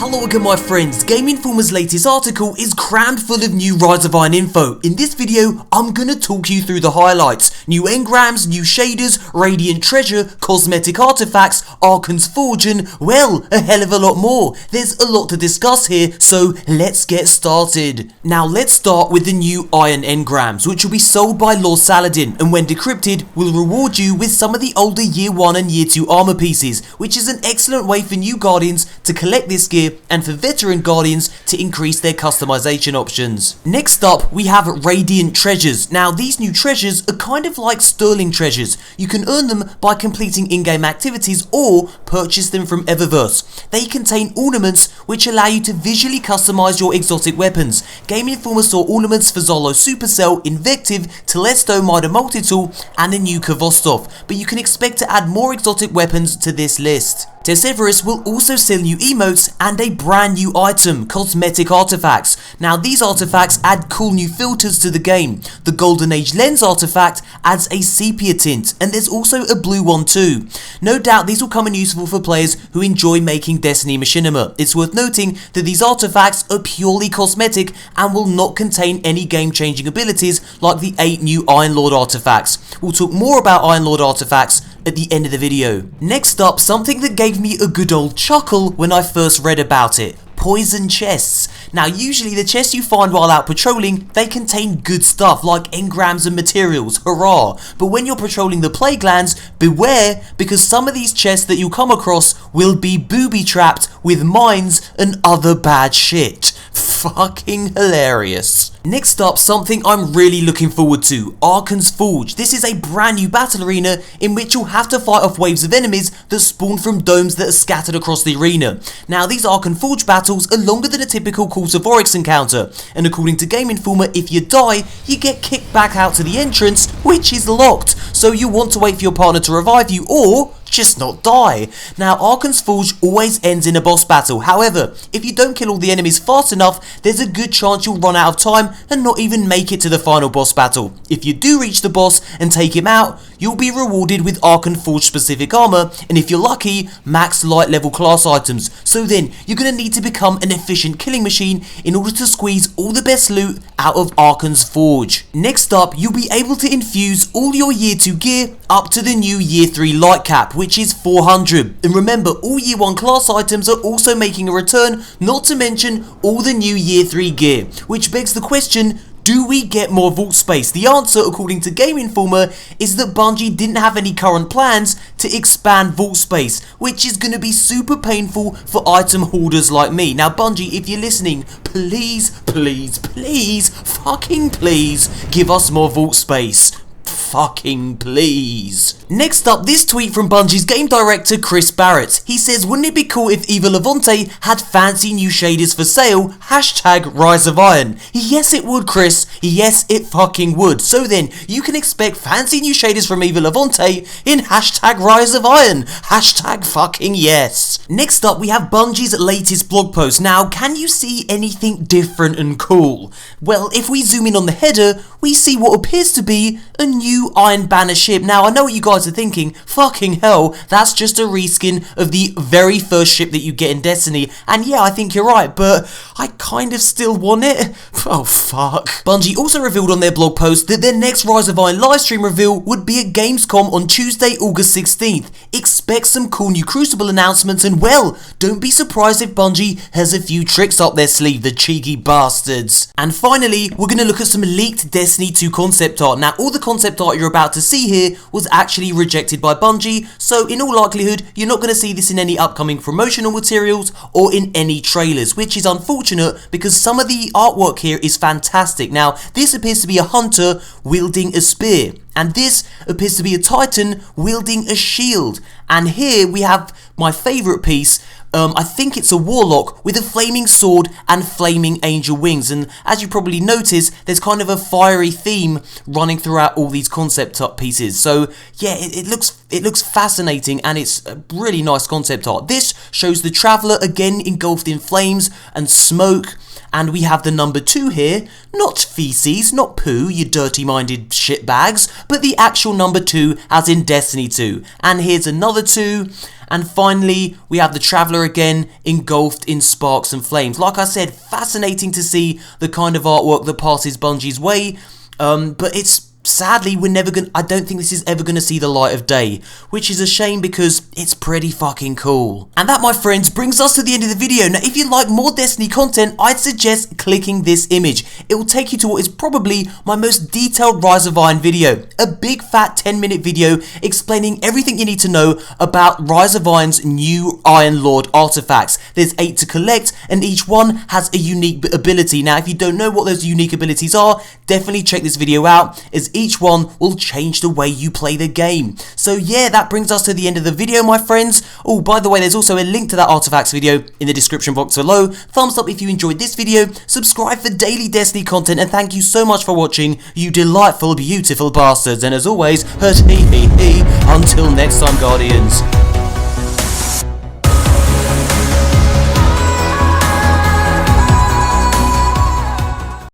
Hello again my friends, Game Informer's latest article is crammed full of new Rise of Iron info. In this video, I'm gonna talk you through the highlights. New engrams, new shaders, radiant treasure, cosmetic artifacts, Archon's Forge and, well, a hell of a lot more. There's a lot to discuss here, so let's get started. Now let's start with the new Iron engrams, which will be sold by Lord Saladin, and when decrypted, will reward you with some of the older Year 1 and Year 2 armor pieces, which is an excellent way for new Guardians to collect this gear and for veteran Guardians to increase their customization options. Next up, we have Radiant Treasures. Now these new treasures are kind of like sterling treasures. You can earn them by completing in-game activities or purchase them from Eververse. They contain ornaments which allow you to visually customize your exotic weapons. Game Informer saw ornaments for Zolo Supercell, Invective, Telesto Mida Multitool and a new Kvostov, but you can expect to add more exotic weapons to this list. Eververse will also sell new emotes and a brand new item, cosmetic artifacts. Now these artifacts add cool new filters to the game. The Golden Age lens artifact adds a sepia tint, and there's also a blue one too. No doubt these will come in useful for players who enjoy making Destiny machinima. It's worth noting that these artifacts are purely cosmetic and will not contain any game-changing abilities like the 8 new Iron Lord artifacts. We'll talk more about Iron Lord artifacts at the end of the video. Next up, something that gave me a good old chuckle when I first read about it. Poison chests. Now usually the chests you find while out patrolling, they contain good stuff like engrams and materials, hurrah. But when you're patrolling the plague lands, beware, because some of these chests that you'll come across will be booby trapped with mines and other bad shit. Fucking hilarious. Next up, something I'm really looking forward to, Archon's Forge. This is a brand new battle arena in which you'll have to fight off waves of enemies that spawn from domes that are scattered across the arena. Now these Archon Forge battles are longer than a typical Cult of Oryx encounter, and according to Game Informer, if you die, you get kicked back out to the entrance, which is locked, so you want to wait for your partner to revive you or just not die. Now Archon's Forge always ends in a boss battle, however, if you don't kill all the enemies fast enough, there's a good chance you'll run out of time and not even make it to the final boss battle. If you do reach the boss and take him out, you'll be rewarded with Archon Forge specific armor, and if you're lucky, max light level class items. So then, you're going to need to become an efficient killing machine in order to squeeze all the best loot out of Archon's Forge. Next up, you'll be able to infuse all your Year 2 gear up to the new Year 3 light cap, which is 400. And remember, all Year 1 class items are also making a return, not to mention all the new Year 3 gear, which begs the question, do we get more vault space? The answer, according to Game Informer, is that Bungie didn't have any current plans to expand vault space, which is going to be super painful for item hoarders like me. Now Bungie, if you're listening, please, fucking please, give us more vault space. Fucking please. Next up, this tweet from Bungie's game director Chris Barrett. He says, wouldn't it be cool if Eva Levante had fancy new shaders for sale? Hashtag Rise of Iron. Yes it would, Chris. Yes it fucking would. So then, you can expect fancy new shaders from Eva Levante in hashtag Rise of Iron. Hashtag fucking yes. Next up, we have Bungie's latest blog post. Now, can you see anything different and cool? Well, if we zoom in on the header, we see what appears to be a new Iron Banner ship. Now I know what you guys are thinking, fucking hell, that's just a reskin of the very first ship that you get in Destiny, and yeah, I think you're right, but I kind of still want it. Oh fuck. Bungie also revealed on their blog post that their next Rise of Iron livestream reveal would be at Gamescom on Tuesday, August 16th. Expect some cool new Crucible announcements, and well, don't be surprised if Bungie has a few tricks up their sleeve, the cheeky bastards. And finally, we're going to look at some leaked Destiny 2 concept art. Now all the concept art you're about to see here was actually rejected by Bungie, so in all likelihood you're not going to see this in any upcoming promotional materials or in any trailers, which is unfortunate because some of the artwork here is fantastic. Now this appears to be a hunter wielding a spear, and this appears to be a titan wielding a shield, and here we have my favourite piece, I think it's a warlock with a flaming sword and flaming angel wings, and as you probably notice, there's kind of a fiery theme running throughout all these concept art pieces. So yeah, it looks fascinating, and it's a really nice concept art. This shows the Traveller again engulfed in flames and smoke. And we have the number 2 here, not feces, not poo, you dirty-minded shitbags, but the actual number 2 as in Destiny 2. And here's another 2. And finally, we have the Traveller again, engulfed in sparks and flames. Like I said, fascinating to see the kind of artwork that passes Bungie's way, but it's sadly, I don't think this is ever gonna see the light of day, which is a shame because it's pretty fucking cool. And that, my friends, brings us to the end of the video. Now, if you like more Destiny content, I'd suggest clicking this image. It will take you to what is probably my most detailed Rise of Iron video. A big fat 10-minute video explaining everything you need to know about Rise of Iron's new Iron Lord artifacts. There's 8 to collect, and each one has a unique ability. Now, if you don't know what those unique abilities are, definitely check this video out, as each one will change the way you play the game. So yeah, that brings us to the end of the video, my friends. Oh, by the way, there's also a link to that artifacts video in the description box below. Thumbs up if you enjoyed this video, subscribe for daily Destiny content, and thank you so much for watching, you delightful, beautiful bastards. And as always, until next time, Guardians.